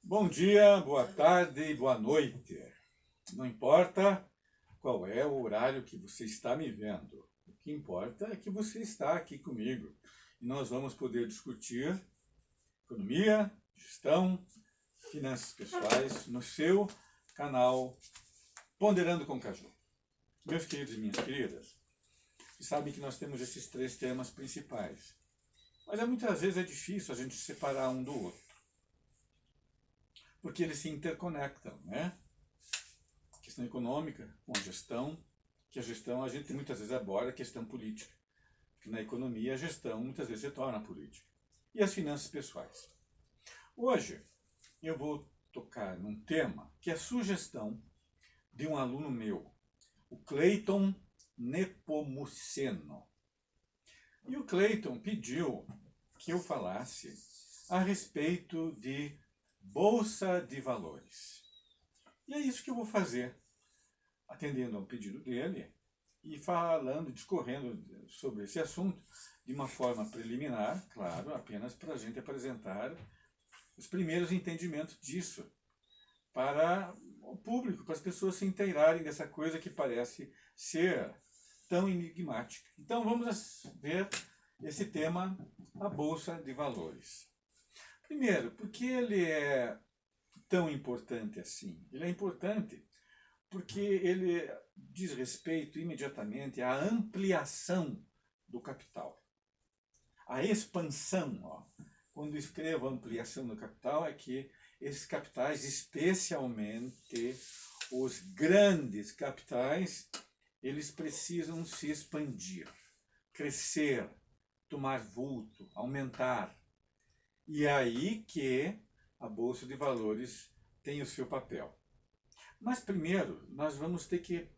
Bom dia, boa tarde e boa noite. Não importa qual é o horário que você está me vendo. O que importa é que você está aqui comigo. E nós vamos poder discutir economia, gestão, finanças pessoais no seu canal Ponderando com Caju. Meus queridos e minhas queridas, vocês sabem que nós temos esses três temas principais. Mas muitas vezes é difícil a gente separar um do outro, porque eles se interconectam, né? Questão econômica com a gestão, que a gestão a gente muitas vezes aborda a questão política, porque na economia a gestão muitas vezes se torna política. E as finanças pessoais. Hoje eu vou tocar num tema que é sugestão de um aluno meu, o Cleiton Nepomuceno. E o Cleiton pediu que eu falasse a respeito de Bolsa de Valores. E é isso que eu vou fazer, atendendo ao pedido dele e falando, discorrendo sobre esse assunto de uma forma preliminar, claro, apenas para a gente apresentar os primeiros entendimentos disso para o público, para as pessoas se inteirarem dessa coisa que parece ser tão enigmática. Então vamos ver esse tema, a Bolsa de Valores. Primeiro, por que ele é tão importante assim? Ele é importante porque ele diz respeito imediatamente à ampliação do capital. A expansão, quando escrevo ampliação do capital, é que esses capitais, especialmente os grandes capitais, eles precisam se expandir, crescer, tomar vulto, aumentar. E é aí que a Bolsa de Valores tem o seu papel. Mas primeiro, nós vamos ter que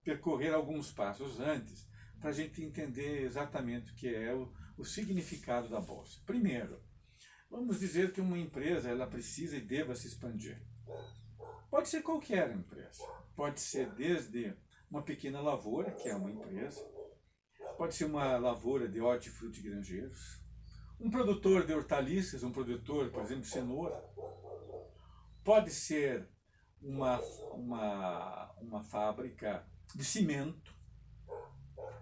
percorrer alguns passos antes para a gente entender exatamente o que é o significado da Bolsa. Primeiro, vamos dizer que uma empresa ela precisa e deva se expandir. Pode ser qualquer empresa. Pode ser desde uma pequena lavoura, que é uma empresa. Pode ser uma lavoura de hortifruti granjeiros. Um produtor de hortaliças, um produtor, por exemplo, de cenoura. Pode ser uma fábrica de cimento,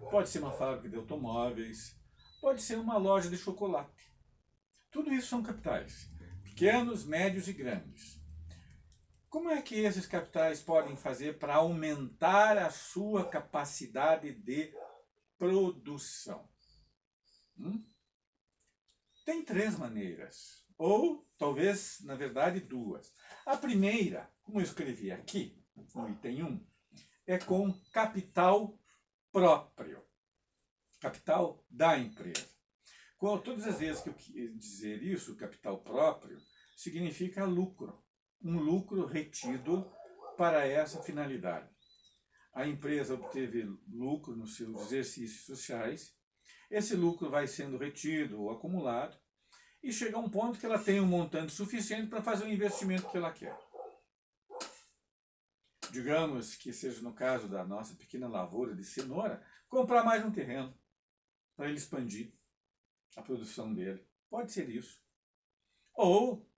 pode ser uma fábrica de automóveis, pode ser uma loja de chocolate. Tudo isso são capitais, pequenos, médios e grandes. Como é que esses capitais podem fazer para aumentar a sua capacidade de produção? Tem três maneiras, ou talvez, na verdade, duas. A primeira, como eu escrevi aqui, no item 1, é com capital próprio, capital da empresa. Todas as vezes que eu quis dizer isso, capital próprio, significa lucro, um lucro retido para essa finalidade. A empresa obteve lucro nos seus exercícios sociais, esse lucro vai sendo retido ou acumulado, e chega a um ponto que ela tem um montante suficiente para fazer o investimento que ela quer. Digamos que seja no caso da nossa pequena lavoura de cenoura, comprar mais um terreno para ele expandir a produção dele. Pode ser isso. Ou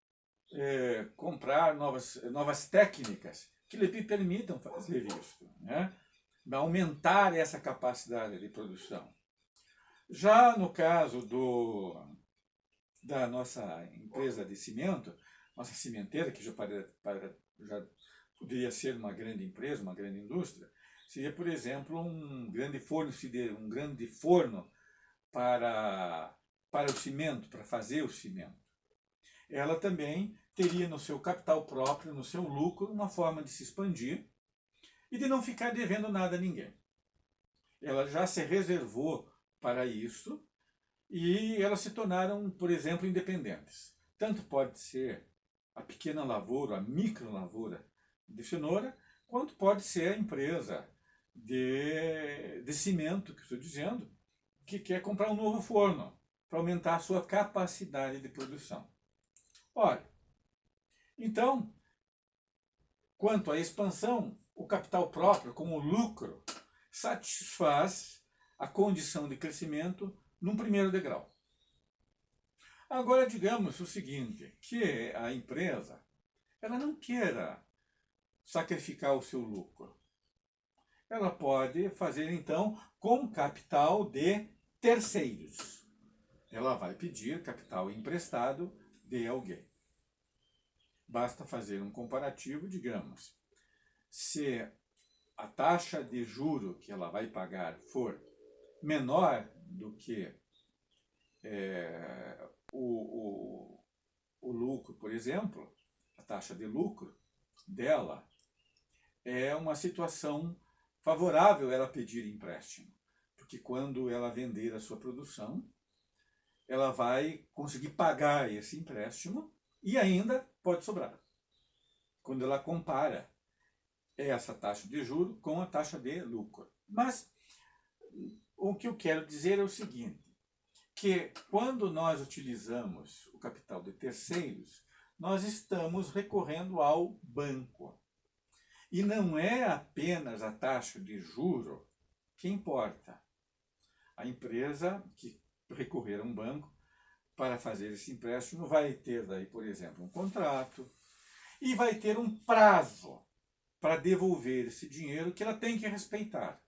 comprar novas técnicas que lhe permitam fazer isso, né? Aumentar essa capacidade de produção. Já no caso da nossa empresa de cimento, nossa cimenteira, que já poderia ser uma grande empresa, uma grande indústria, seria, por exemplo, um grande forno para o cimento, para fazer o cimento. Ela também teria no seu capital próprio, no seu lucro, uma forma de se expandir e de não ficar devendo nada a ninguém. Ela já se reservou para isso e elas se tornaram, por exemplo, independentes. Tanto pode ser a pequena lavoura, a micro lavoura de cenoura, quanto pode ser a empresa de cimento, que estou dizendo, que quer comprar um novo forno para aumentar a sua capacidade de produção. Olha, então, quanto à expansão, o capital próprio, como lucro, satisfaz a condição de crescimento num primeiro degrau. Agora, digamos o seguinte, que a empresa ela não queira sacrificar o seu lucro. Ela pode fazer, então, com capital de terceiros. Ela vai pedir capital emprestado de alguém. Basta fazer um comparativo, digamos. Se a taxa de juro que ela vai pagar for menor do que o lucro, por exemplo, a taxa de lucro dela, é uma situação favorável ela pedir empréstimo. Porque quando ela vender a sua produção, ela vai conseguir pagar esse empréstimo e ainda pode sobrar. Quando ela compara essa taxa de juros com a taxa de lucro. Mas o que eu quero dizer é o seguinte, que quando nós utilizamos o capital de terceiros, nós estamos recorrendo ao banco. E não é apenas a taxa de juro que importa. A empresa que recorrer a um banco para fazer esse empréstimo vai ter daí, por exemplo, um contrato e vai ter um prazo para devolver esse dinheiro que ela tem que respeitar.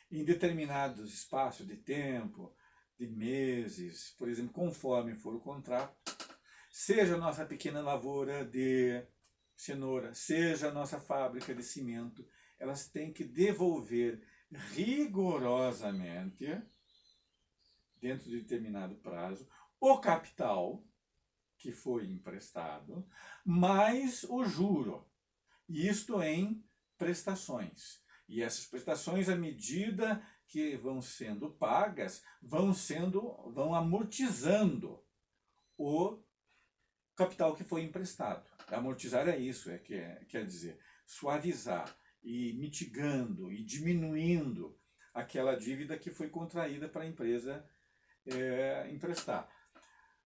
Em determinados espaços de tempo, de meses, por exemplo, conforme for o contrato, seja a nossa pequena lavoura de cenoura, seja a nossa fábrica de cimento, elas têm que devolver rigorosamente, dentro de determinado prazo, o capital que foi emprestado, mais o juro. Isto em prestações. E essas prestações, à medida que vão sendo pagas, vão amortizando o capital que foi emprestado. Amortizar é isso, quer dizer, suavizar e mitigando e diminuindo aquela dívida que foi contraída para a empresa emprestar.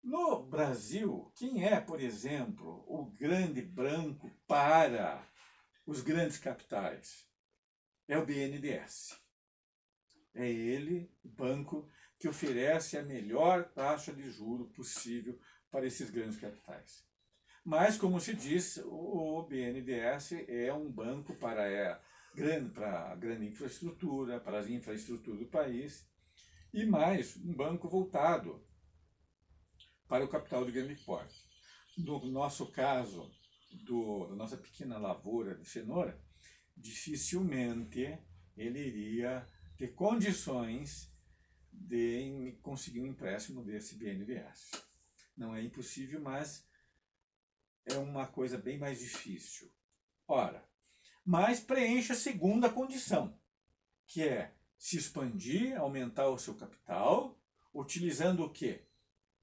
No Brasil, quem é, por exemplo, o grande banco para os grandes capitais? É o BNDES. É ele, o banco, que oferece a melhor taxa de juro possível para esses grandes capitais. Mas, como se diz, o BNDES é um banco para a grande infraestrutura, para as infraestruturas do país, e mais, um banco voltado para o capital de grande porte. No nosso caso, da nossa pequena lavoura de cenoura, dificilmente ele iria ter condições de conseguir um empréstimo desse BNDES. Não é impossível, mas é uma coisa bem mais difícil. Ora, mas preenche a segunda condição, que é se expandir, aumentar o seu capital, utilizando o quê?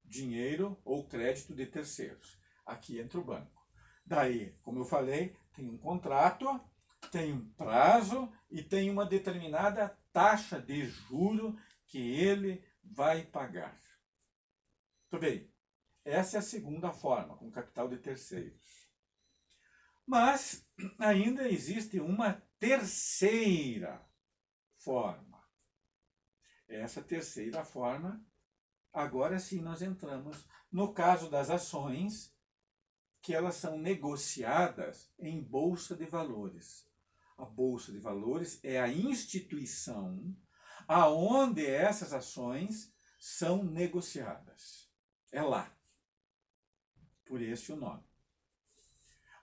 Dinheiro ou crédito de terceiros. Aqui entra o banco. Daí, como eu falei, tem um contrato, tem um prazo e tem uma determinada taxa de juro que ele vai pagar. Tudo bem. Essa é a segunda forma, com capital de terceiros. Mas ainda existe uma terceira forma. Essa terceira forma, agora sim nós entramos no caso das ações, que elas são negociadas em bolsa de valores. A bolsa de valores é a instituição aonde essas ações são negociadas. É lá. Por esse o nome.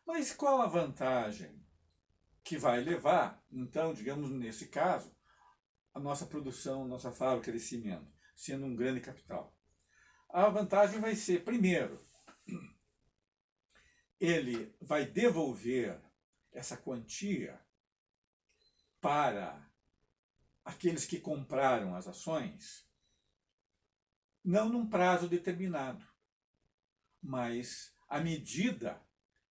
Mas qual a vantagem que vai levar, então, digamos nesse caso, a nossa produção, nossa fábrica de cimento, sendo um grande capital? A vantagem vai ser, primeiro, ele vai devolver essa quantia para aqueles que compraram as ações, não num prazo determinado, mas à medida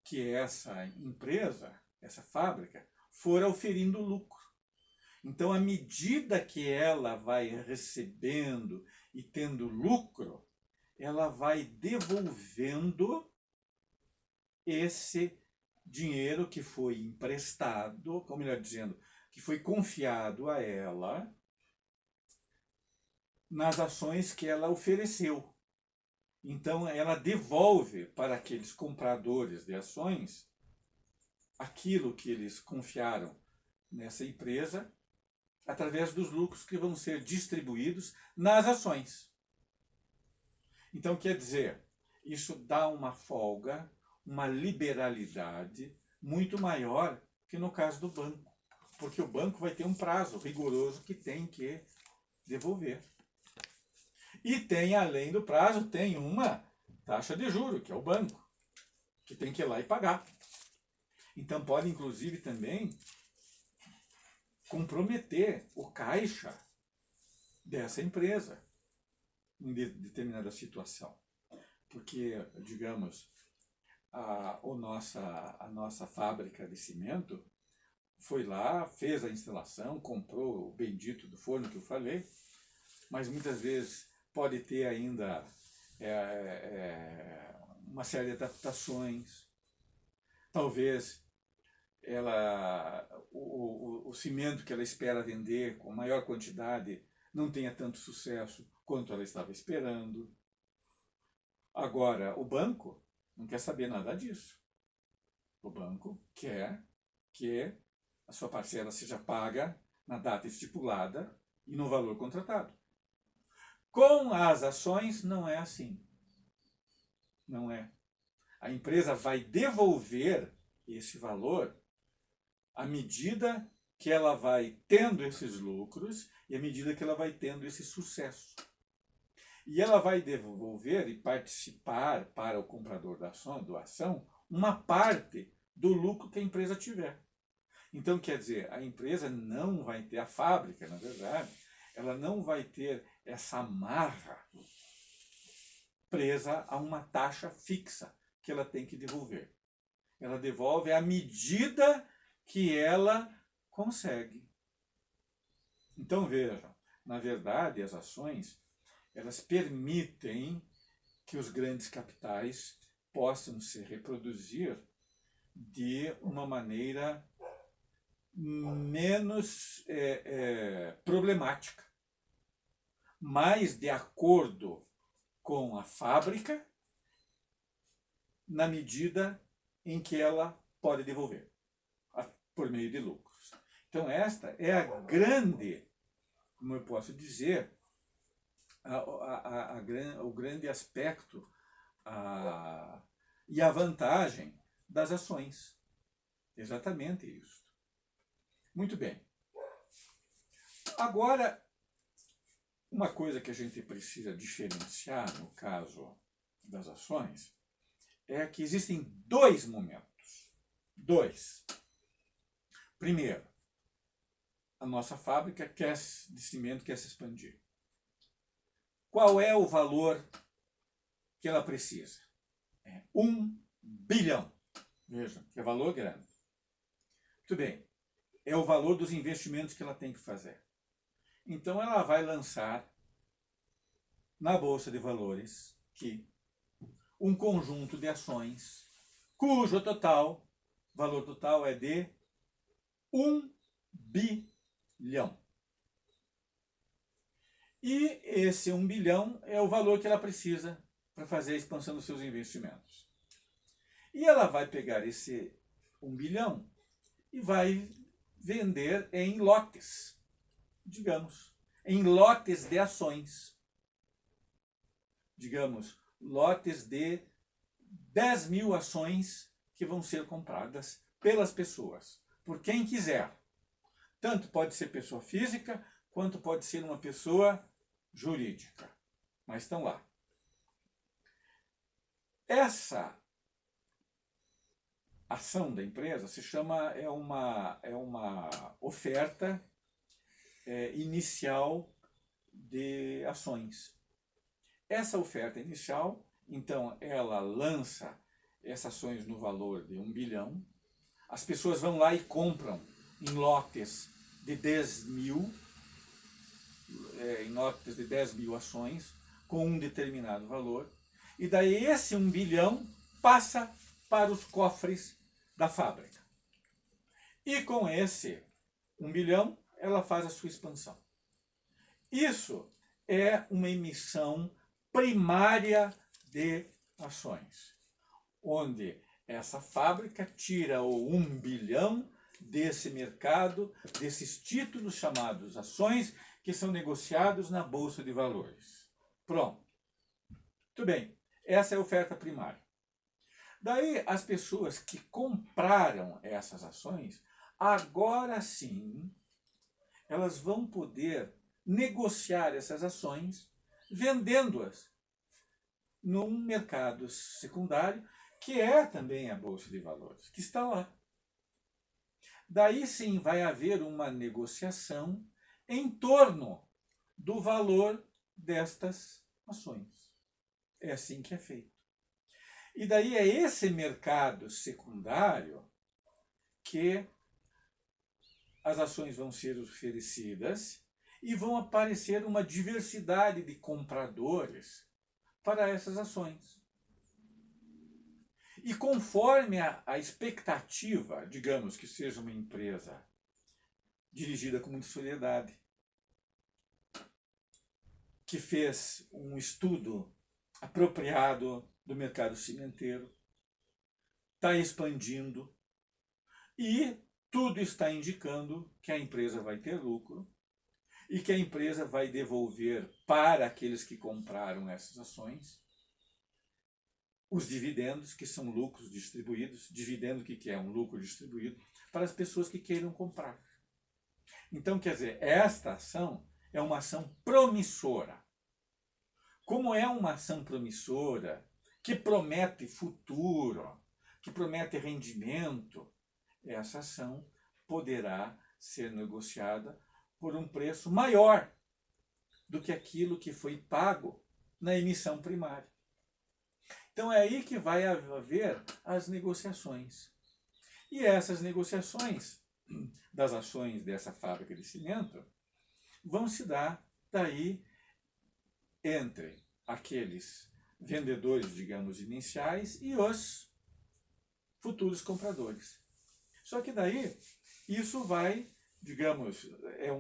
que essa empresa, essa fábrica, for oferindo lucro. Então, à medida que ela vai recebendo e tendo lucro, ela vai devolvendo esse dinheiro que foi emprestado, ou melhor dizendo, que foi confiado a ela nas ações que ela ofereceu. Então, ela devolve para aqueles compradores de ações aquilo que eles confiaram nessa empresa através dos lucros que vão ser distribuídos nas ações. Então, quer dizer, isso dá uma folga, uma liberalidade muito maior que no caso do banco, porque o banco vai ter um prazo rigoroso que tem que devolver. E tem, além do prazo, tem uma taxa de juro, que é o banco, que tem que ir lá e pagar. Então pode, inclusive, também comprometer o caixa dessa empresa em determinada situação. Porque, digamos, a nossa fábrica de cimento foi lá, fez a instalação, comprou o bendito do forno que eu falei, mas muitas vezes pode ter ainda uma série de adaptações. Talvez o cimento que ela espera vender com maior quantidade não tenha tanto sucesso quanto ela estava esperando. Agora, o banco não quer saber nada disso. O banco quer que a sua parcela seja paga na data estipulada e no valor contratado. Com as ações, não é assim. Não é. A empresa vai devolver esse valor à medida que ela vai tendo esses lucros e à medida que ela vai tendo esse sucesso. E ela vai devolver e participar para o comprador da ação uma parte do lucro que a empresa tiver. Então, quer dizer, a empresa não vai ter, a fábrica, na verdade, ela não vai ter essa amarra presa a uma taxa fixa que ela tem que devolver. Ela devolve à medida que ela consegue. Então, vejam, na verdade, as ações, elas permitem que os grandes capitais possam se reproduzir de uma maneira menos problemática, mais de acordo com a fábrica, na medida em que ela pode devolver, por meio de lucros. Então esta é a grande, como eu posso dizer, o grande aspecto e a vantagem das ações. Exatamente isso. Muito bem. Agora, uma coisa que a gente precisa diferenciar no caso das ações é que existem dois momentos. Dois. Primeiro, a nossa fábrica de cimento quer se expandir. Qual é o valor que ela precisa? É 1 bilhão. Veja, é valor grande. Muito bem. É o valor dos investimentos que ela tem que fazer. Então ela vai lançar na Bolsa de Valores um conjunto de ações cujo valor total é de 1 bilhão. E esse 1 bilhão é o valor que ela precisa para fazer a expansão dos seus investimentos. E ela vai pegar esse 1 bilhão e vai vender em lotes, digamos, em lotes de ações. Digamos, lotes de 10 mil ações que vão ser compradas pelas pessoas, por quem quiser. Tanto pode ser pessoa física, quanto pode ser uma pessoa jurídica. Mas estão lá. Essa ação da empresa se chama, é uma oferta inicial de ações. Essa oferta inicial, então, ela lança essas ações no valor de 1 bilhão. As pessoas vão lá e compram em lotes de 10 mil, ações, com um determinado valor. E daí esse 1 bilhão passa para os cofres da fábrica. E com esse 1 bilhão, ela faz a sua expansão. Isso é uma emissão primária de ações, onde essa fábrica tira o 1 bilhão desse mercado, desses títulos chamados ações, que são negociados na Bolsa de Valores. Pronto. Muito bem. Essa é a oferta primária. Daí, as pessoas que compraram essas ações, agora sim, elas vão poder negociar essas ações, vendendo-as num mercado secundário, que é também a Bolsa de Valores, que está lá. Daí sim vai haver uma negociação em torno do valor destas ações. É assim que é feito. E daí é esse mercado secundário que as ações vão ser oferecidas e vão aparecer uma diversidade de compradores para essas ações. E conforme a expectativa, digamos que seja uma empresa dirigida com muita seriedade, que fez um estudo apropriado do mercado cimenteiro, está expandindo e tudo está indicando que a empresa vai ter lucro e que a empresa vai devolver para aqueles que compraram essas ações os dividendos, que são lucros distribuídos. Dividendo, o que é? Um lucro distribuído para as pessoas que queiram comprar. Então, quer dizer, esta ação é uma ação promissora. Como é uma ação promissora, que promete futuro, que promete rendimento, essa ação poderá ser negociada por um preço maior do que aquilo que foi pago na emissão primária. Então é aí que vai haver as negociações. E essas negociações das ações dessa fábrica de cimento vão se dar daí entre aqueles vendedores, digamos, iniciais e os futuros compradores. Só que daí isso vai, digamos, é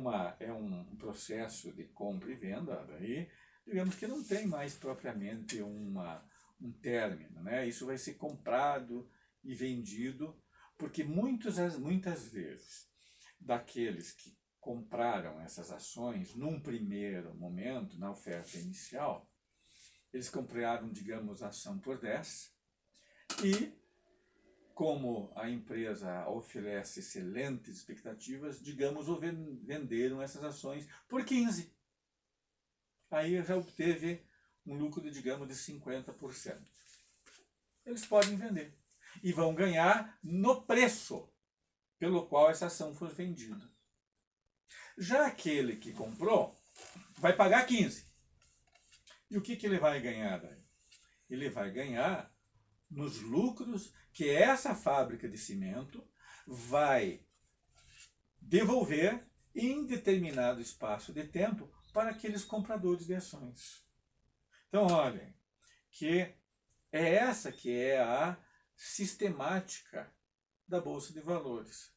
um processo de compra e venda, daí, digamos que não tem mais propriamente um término, né? Isso vai ser comprado e vendido, porque muitas vezes daqueles que compraram essas ações num primeiro momento, na oferta inicial, eles compraram, digamos, a ação por 10 e, como a empresa oferece excelentes expectativas, digamos, venderam essas ações por 15. Aí já obteve um lucro de, digamos, de 50%. Eles podem vender e vão ganhar no preço pelo qual essa ação foi vendida. Já aquele que comprou vai pagar 15. E o que ele vai ganhar daí? Ele vai ganhar nos lucros que essa fábrica de cimento vai devolver em determinado espaço de tempo para aqueles compradores de ações. Então, olhem, que é essa que é a sistemática da Bolsa de Valores.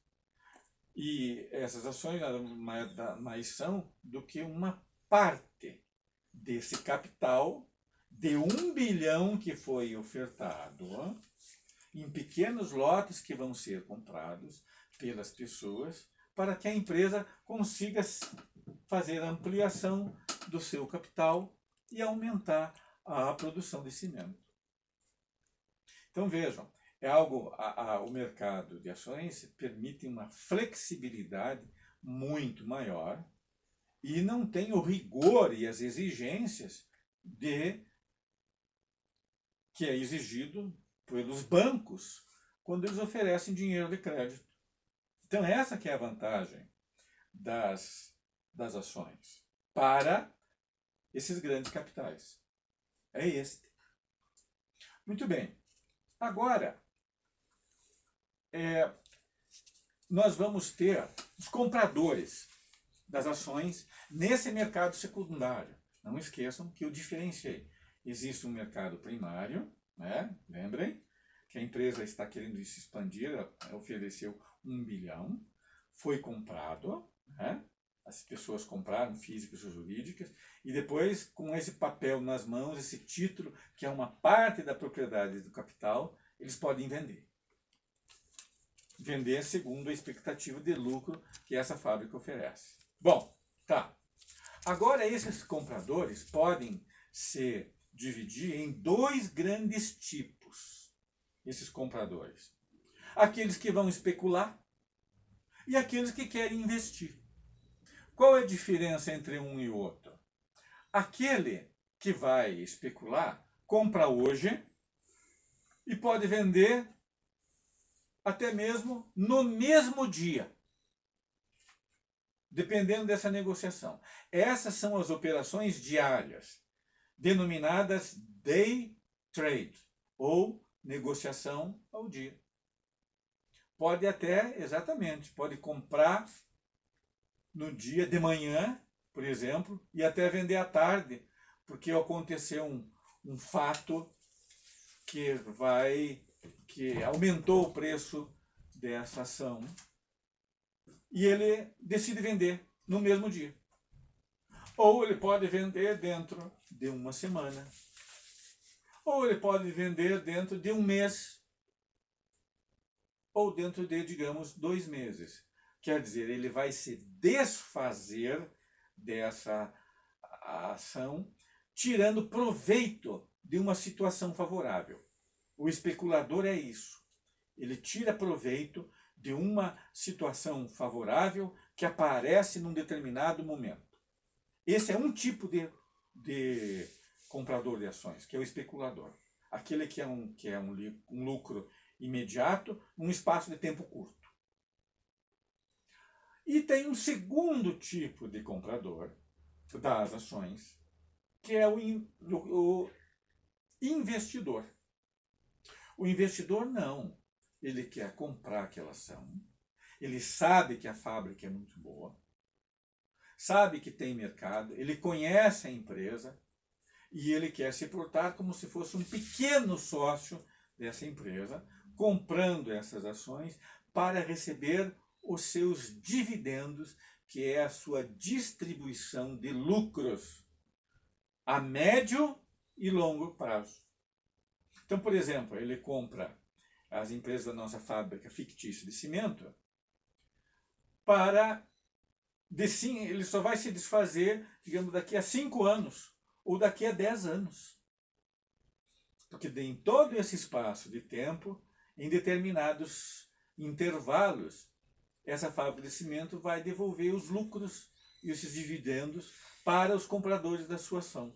E essas ações nada mais são do que uma parte desse capital de 1 bilhão que foi ofertado em pequenos lotes que vão ser comprados pelas pessoas para que a empresa consiga fazer a ampliação do seu capital e aumentar a produção de cimento. Então vejam, é algo, o mercado de ações permite uma flexibilidade muito maior e não tem o rigor e as exigências que é exigido pelos bancos quando eles oferecem dinheiro de crédito. Então essa que é a vantagem das ações para esses grandes capitais. É este. Muito bem. Agora, nós vamos ter os compradores das ações nesse mercado secundário. Não esqueçam que eu diferenciei. Existe um mercado primário, né? Lembrem que a empresa está querendo se expandir, ela ofereceu 1 bilhão, foi comprado, né? as pessoas compraram, físicas ou jurídicas, e depois, com esse papel nas mãos, esse título, que é uma parte da propriedade do capital, eles podem vender. Vender segundo a expectativa de lucro que essa fábrica oferece. Bom, tá. Agora, esses compradores podem se dividir em dois grandes tipos, esses compradores. Aqueles que vão especular e aqueles que querem investir. Qual é a diferença entre um e outro? Aquele que vai especular compra hoje e pode vender até mesmo no mesmo dia, dependendo dessa negociação. Essas são as operações diárias, denominadas day trade, ou negociação ao dia. Pode até, exatamente, pode comprar no dia de manhã, por exemplo, e até vender à tarde, porque aconteceu um fato que aumentou o preço dessa ação e ele decide vender no mesmo dia. Ou ele pode vender dentro de uma semana. Ou ele pode vender dentro de um mês. Ou dentro de, digamos, 2 meses. Quer dizer, ele vai se desfazer dessa ação, tirando proveito de uma situação favorável. O especulador é isso. Ele tira proveito de uma situação favorável que aparece num determinado momento. Esse é um tipo de comprador de ações, que é o especulador. Aquele que é um lucro imediato num espaço de tempo curto. E tem um segundo tipo de comprador das ações, que é o investidor. O investidor não. Ele quer comprar aquela ação, ele sabe que a fábrica é muito boa, sabe que tem mercado, ele conhece a empresa e ele quer se portar como se fosse um pequeno sócio dessa empresa, comprando essas ações para receber os seus dividendos, que é a sua distribuição de lucros a médio e longo prazo. Então, por exemplo, ele compra as empresas da nossa fábrica fictícia de cimento ele só vai se desfazer, digamos, daqui a 5 anos ou daqui a 10 anos. Porque em todo esse espaço de tempo, em determinados intervalos, essa fábrica de cimento vai devolver os lucros e esses dividendos para os compradores da sua ação.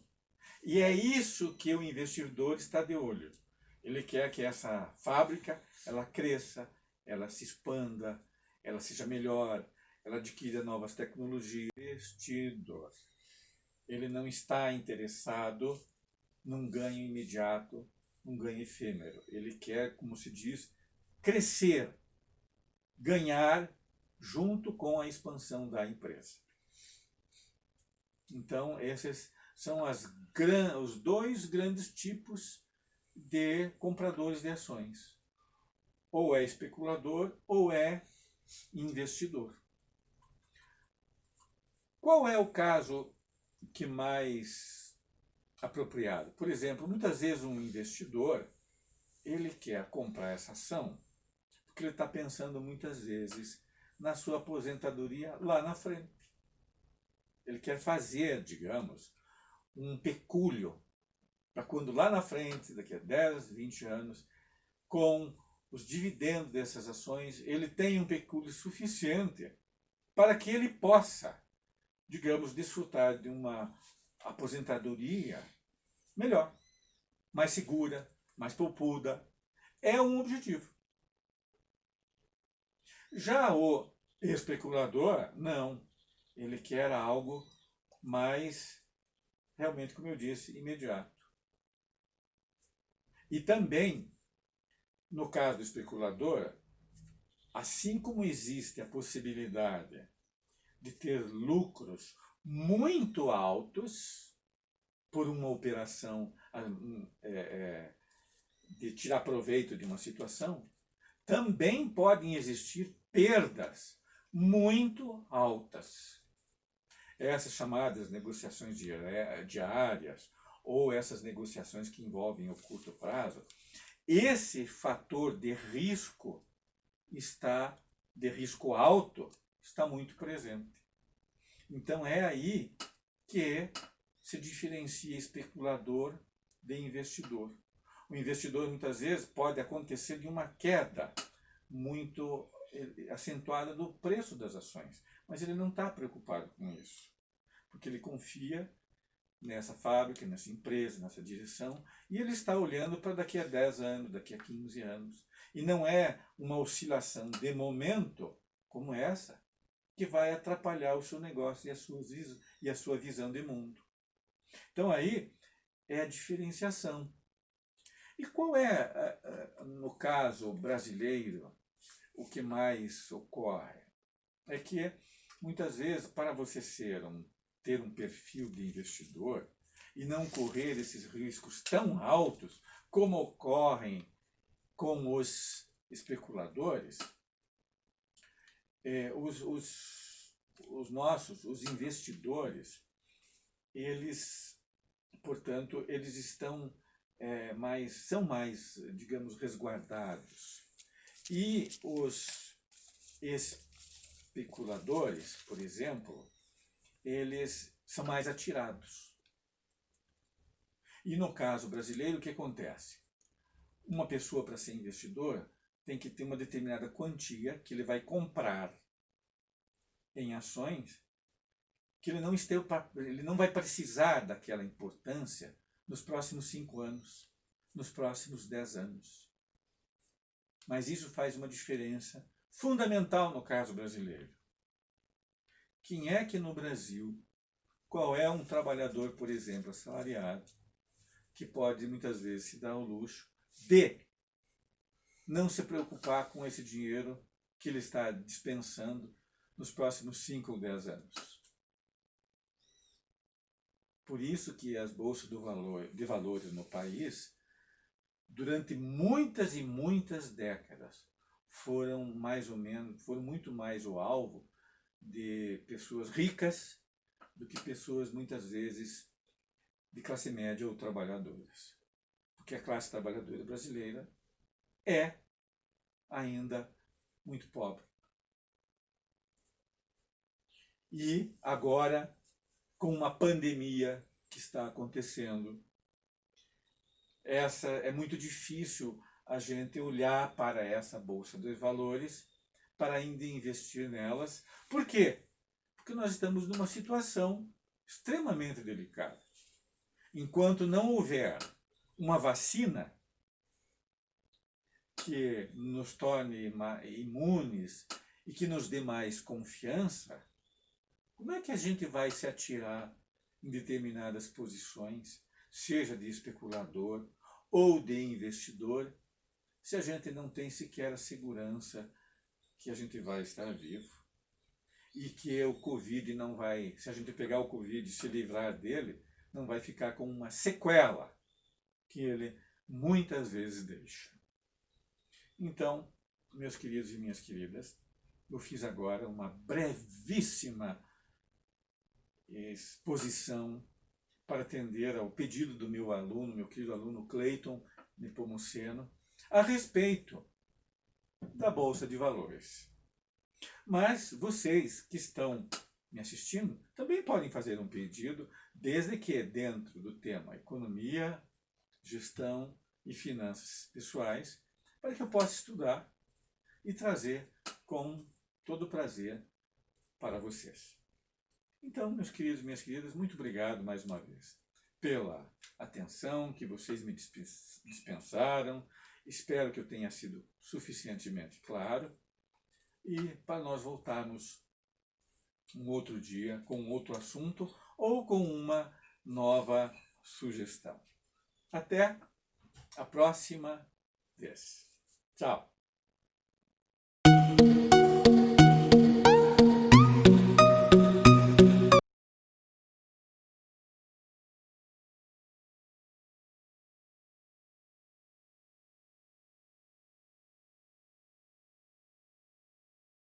E é isso que o investidor está de olho. Ele quer que essa fábrica ela cresça, ela se expanda, ela seja melhor, ela adquira novas tecnologias. Investidor. Ele não está interessado num ganho imediato, num ganho efêmero. Ele quer, como se diz, crescer, ganhar junto com a expansão da empresa. Então, esses são os dois grandes tipos de compradores de ações. Ou é especulador ou é investidor. Qual é o caso que mais apropriado? Por exemplo, muitas vezes um investidor, ele quer comprar essa ação porque ele está pensando muitas vezes na sua aposentadoria lá na frente. Ele quer fazer, digamos, um pecúlio para quando lá na frente, daqui a 10, 20 anos, com os dividendos dessas ações, ele tenha um pecúlio suficiente para que ele possa, digamos, desfrutar de uma aposentadoria melhor, mais segura, mais poupuda. É um objetivo. Já o especulador, não. Ele quer algo mais, realmente, como eu disse, imediato. E também, no caso do especulador, assim como existe a possibilidade de ter lucros muito altos por uma operação de tirar proveito de uma situação, também podem existir perdas muito altas. essas chamadas negociações diárias ou essas negociações que envolvem o curto prazo, esse fator de risco alto, está muito presente. Então é aí que se diferencia especulador de investidor. O investidor muitas vezes pode acontecer de uma queda muito acentuada do preço das ações, mas ele não está preocupado com isso, porque ele confia nessa fábrica, nessa empresa, nessa direção, e ele está olhando para daqui a 10 anos, daqui a 15 anos. E não é uma oscilação de momento como essa que vai atrapalhar o seu negócio e a sua visão de mundo. Então aí é a diferenciação. E qual é, no caso brasileiro, o que mais ocorre? É que muitas vezes, para você ter um perfil de investidor e não correr esses riscos tão altos como ocorrem com os especuladores, os investidores, portanto, eles são mais, digamos, resguardados. E os especuladores, por exemplo, eles são mais atirados. E no caso brasileiro, o que acontece? Uma pessoa, para ser investidor, tem que ter uma determinada quantia que ele vai comprar em ações que ele não vai precisar daquela importância nos próximos 5 anos, nos próximos 10 anos. Mas isso faz uma diferença fundamental no caso brasileiro. Quem é que no Brasil, qual é um trabalhador, por exemplo, assalariado, que pode muitas vezes se dar ao luxo de não se preocupar com esse dinheiro que ele está dispensando nos próximos 5 ou 10 anos? Por isso que as bolsas de valores no país, durante muitas e muitas décadas, foram muito mais o alvo de pessoas ricas do que pessoas, muitas vezes, de classe média ou trabalhadoras. Porque a classe trabalhadora brasileira é ainda muito pobre. E agora, com uma pandemia que está acontecendo, é muito difícil a gente olhar para essa bolsa de valores para ainda investir nelas. Por quê? Porque nós estamos numa situação extremamente delicada. Enquanto não houver uma vacina que nos torne imunes e que nos dê mais confiança, como é que a gente vai se atirar em determinadas posições, seja de especulador ou de investidor, se a gente não tem sequer a segurança que a gente vai estar vivo e que o Covid não vai, se a gente pegar o Covid e se livrar dele, não vai ficar com uma sequela que ele muitas vezes deixa. Então, meus queridos e minhas queridas, eu fiz agora uma brevíssima exposição para atender ao pedido do meu querido aluno Cleiton Nepomuceno, a respeito da Bolsa de Valores. Mas vocês que estão me assistindo também podem fazer um pedido, desde que dentro do tema economia, gestão e finanças pessoais, para que eu possa estudar e trazer com todo prazer para vocês. Então, meus queridos e minhas queridas, muito obrigado mais uma vez pela atenção que vocês me dispensaram. Espero que eu tenha sido suficientemente claro. E para nós voltarmos um outro dia com outro assunto ou com uma nova sugestão. Até a próxima vez. Tchau!